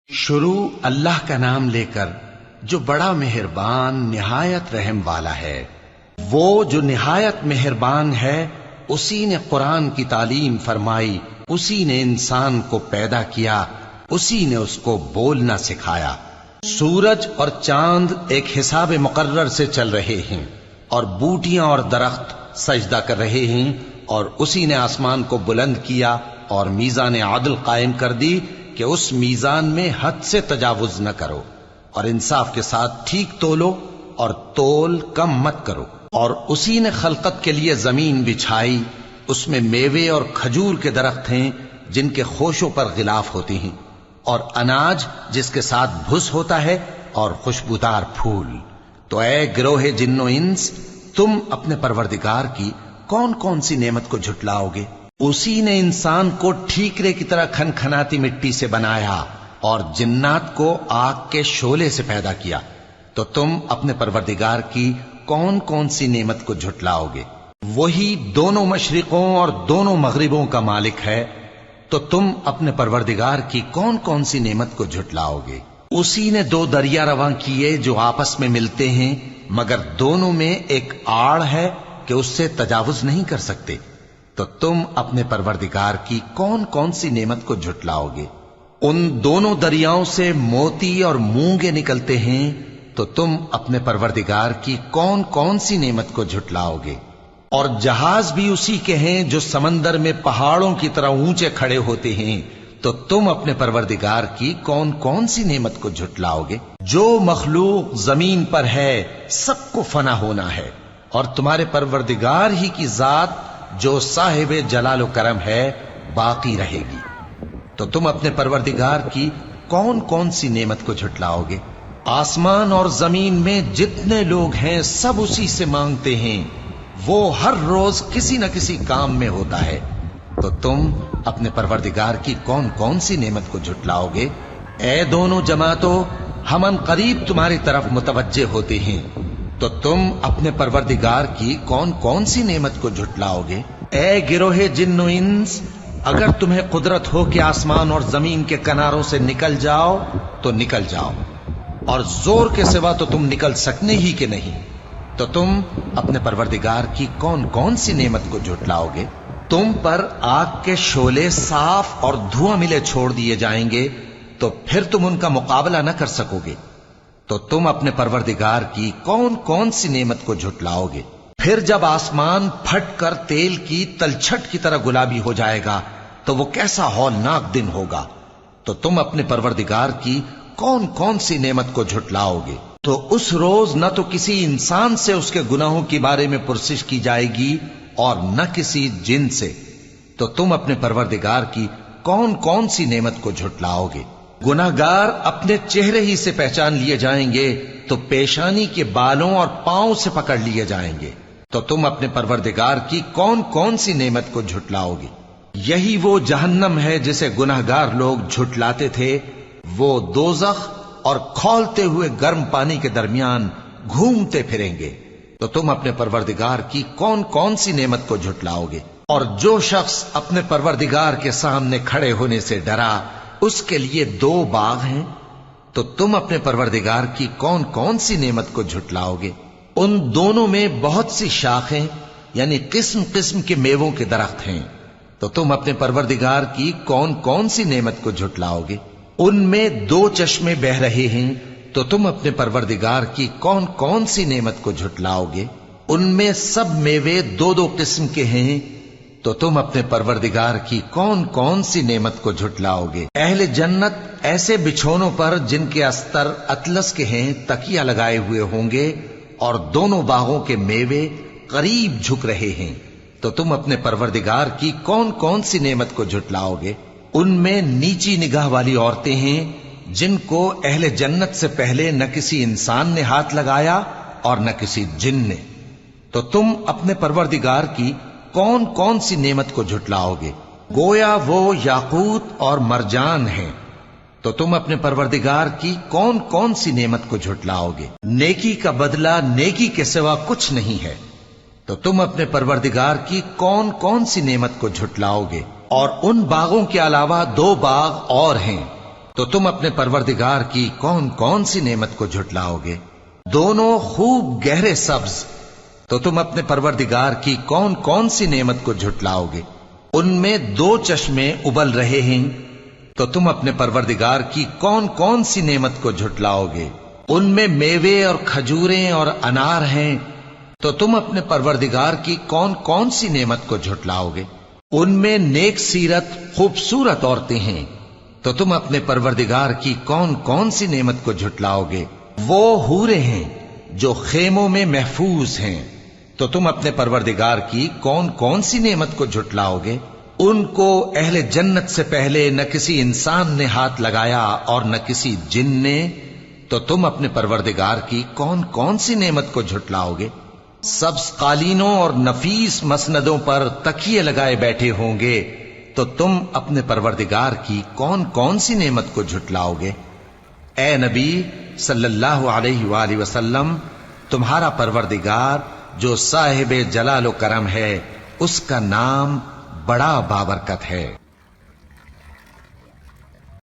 شروع اللہ کا نام لے کر جو بڑا مہربان نہایت رحم والا ہے۔ وہ جو نہایت مہربان ہے اسی نے قرآن کی تعلیم فرمائی، اسی نے انسان کو پیدا کیا، اسی نے اس کو بولنا سکھایا۔ سورج اور چاند ایک حساب مقرر سے چل رہے ہیں اور بوٹیاں اور درخت سجدہ کر رہے ہیں، اور اسی نے آسمان کو بلند کیا اور میزان عدل قائم کر دی کہ اس میزان میں حد سے تجاوز نہ کرو، اور انصاف کے ساتھ ٹھیک تولو اور تول کم مت کرو۔ اور اسی نے خلقت کے لیے زمین بچھائی، اس میں میوے اور کھجور کے درخت ہیں جن کے خوشوں پر غلاف ہوتی ہیں، اور اناج جس کے ساتھ بھس ہوتا ہے، اور خوشبودار پھول۔ تو اے گروہ جن و انس، تم اپنے پروردگار کی کون کون سی نعمت کو جھٹلاؤ گے؟ اسی نے انسان کو ٹھیکرے کی طرح کھنکھناتی مٹی سے بنایا اور جنات کو آگ کے شعلے سے پیدا کیا، تو تم اپنے پروردگار کی کون کون سی نعمت کو جھٹلاؤ گے؟ وہی دونوں مشرقوں اور دونوں مغربوں کا مالک ہے، تو تم اپنے پروردگار کی کون کون سی نعمت کو جھٹلاؤ گے؟ اسی نے دو دریا رواں کیے جو آپس میں ملتے ہیں، مگر دونوں میں ایک آڑ ہے کہ اس سے تجاوز نہیں کر سکتے، تو تم اپنے پروردگار کی کون کون سی نعمت کو جھٹلاؤ گے؟ ان دونوں دریاؤں سے موتی اور مونگے نکلتے ہیں، تو تم اپنے پروردگار کی کون کون سی نعمت کو جھٹلاؤ گے؟ اور جہاز بھی اسی کے ہیں جو سمندر میں پہاڑوں کی طرح اونچے کھڑے ہوتے ہیں، تو تم اپنے پروردگار کی کون کون سی نعمت کو جھٹلاؤ گے؟ جو مخلوق زمین پر ہے سب کو فنا ہونا ہے، اور تمہارے پروردگار ہی کی ذات جو صاحب جلال و کرم ہے باقی رہے گی۔ تو تم اپنے پروردگار کی کون کون سی نعمت کو جھٹلاؤ گے؟ آسمان اور زمین میں جتنے لوگ ہیں سب اسی سے مانگتے ہیں، وہ ہر روز کسی نہ کسی کام میں ہوتا ہے، تو تم اپنے پروردگار کی کون کون سی نعمت کو جھٹلاؤ گے؟ اے دونوں جماعتوں، ہم ان قریب تمہاری طرف متوجہ ہوتے ہیں، تو تم اپنے پروردگار کی کون کون سی نعمت کو جھٹلاؤ گے؟ اے گروہ جن و انس، اگر تمہیں قدرت ہو کہ آسمان اور زمین کے کناروں سے نکل جاؤ تو نکل جاؤ، اور زور کے سوا تو تم نکل سکنے ہی کہ نہیں، تو تم اپنے پروردگار کی کون کون سی نعمت کو جھٹلاؤ گے؟ تم پر آگ کے شعلے صاف اور دھواں ملے چھوڑ دیے جائیں گے، تو پھر تم ان کا مقابلہ نہ کر سکو گے، تو تم اپنے پروردگار کی کون کون سی نعمت کو جھٹلاؤ گے؟ پھر جب آسمان پھٹ کر تیل کی تلچھٹ کی طرح گلابی ہو جائے گا تو وہ کیسا ہولناک دن ہوگا، تو تم اپنے پروردگار کی کون کون سی نعمت کو جھٹلاؤ گے؟ تو اس روز نہ تو کسی انسان سے اس کے گناہوں کے بارے میں پرسش کی جائے گی اور نہ کسی جن سے، تو تم اپنے پروردگار کی کون کون سی نعمت کو جھٹلاؤ گے؟ گناہگار اپنے چہرے ہی سے پہچان لیے جائیں گے تو پیشانی کے بالوں اور پاؤں سے پکڑ لیے جائیں گے، تو تم اپنے پروردگار کی کون کون سی نعمت کو جھٹلاؤ گے؟ یہی وہ جہنم ہے جسے گناہگار لوگ جھٹلاتے تھے، وہ دوزخ اور کھولتے ہوئے گرم پانی کے درمیان گھومتے پھریں گے، تو تم اپنے پروردگار کی کون کون سی نعمت کو جھٹلاؤ گے؟ اور جو شخص اپنے پروردگار کے سامنے کھڑے ہونے سے ڈرا، اس کے لیے دو باغ ہیں، تو تم اپنے پروردگار کی کون کون سی نعمت کو جھٹلاؤ گے؟ ان دونوں میں بہت سی شاخیں یعنی قسم قسم کے میووں کے درخت ہیں، تو تم اپنے پروردگار کی کون کون سی نعمت کو جھٹلاؤ گے؟ ان میں دو چشمے بہ رہے ہیں، تو تم اپنے پروردگار کی کون کون سی نعمت کو جھٹلاؤ گے؟ ان میں سب میوے دو دو قسم کے ہیں، تو تم اپنے پروردگار کی کون کون سی نعمت کو جھٹلاؤ گے؟ اہل جنت ایسے بچھونوں پر جن کے استر اطلس کے ہیں تکیہ لگائے ہوئے ہوں گے، اور دونوں باغوں کے میوے قریب جھک رہے ہیں، تو تم اپنے پروردگار کی کون کون سی نعمت کو جھٹلاؤ گے؟ ان میں نیچی نگاہ والی عورتیں ہیں جن کو اہل جنت سے پہلے نہ کسی انسان نے ہاتھ لگایا اور نہ کسی جن نے، تو تم اپنے پروردگار کی کون کون سی نعمت کو جھٹلاؤ گے؟ گویا وہ یاقوت اور مرجان ہیں، تو تم اپنے پروردگار کی کون کون سی نعمت کو جھٹلاؤ گے؟ نیکی کا بدلہ نیکی کے سوا کچھ نہیں ہے، تو تم اپنے پروردگار کی کون کون سی نعمت کو جھٹلاؤ گے؟ اور ان باغوں کے علاوہ دو باغ اور ہیں تو تم اپنے پروردگار کی کون کون سی نعمت کو جھٹلاؤگے؟ دونوں خوب گہرے سبز، تو تم اپنے پروردگار کی کون کون سی نعمت کو جھٹلاؤگے؟ ان میں 2 چشمے ابل رہے ہیں، تو تم اپنے پروردگار کی کون کون سی نعمت کو جھٹلاؤگے؟ ان میں میوے اور کھجوریں اور انار ہیں، تو تم اپنے پروردگار کی کون کون سی نعمت کو جھٹلاؤگے؟ ان میں نیک سیرت خوبصورت عورتیں ہیں، تو تم اپنے پروردگار کی کون کون سی نعمت کو جھٹلاؤگے؟ وہ حوریں ہیں جو خیموں میں محفوظ ہیں، تو تم اپنے پروردگار کی کون کون سی نعمت کو جھٹلاؤگے؟ ان کو اہل جنت سے پہلے نہ کسی انسان نے ہاتھ لگایا اور نہ کسی جن نے، تو تم اپنے پروردگار کی کون کون سی نعمت کو جھٹلاؤگے؟ سبز قالینوں اور نفیس مسندوں پر تکیے لگائے بیٹھے ہوں گے، تو تم اپنے پروردگار کی کون کون سی نعمت کو جھٹلاؤگے؟ اے نبی صلی اللہ علیہ وآلہ وسلم، تمہارا پروردگار جو صاحب جلال و کرم ہے، اس کا نام بڑا بابرکت ہے۔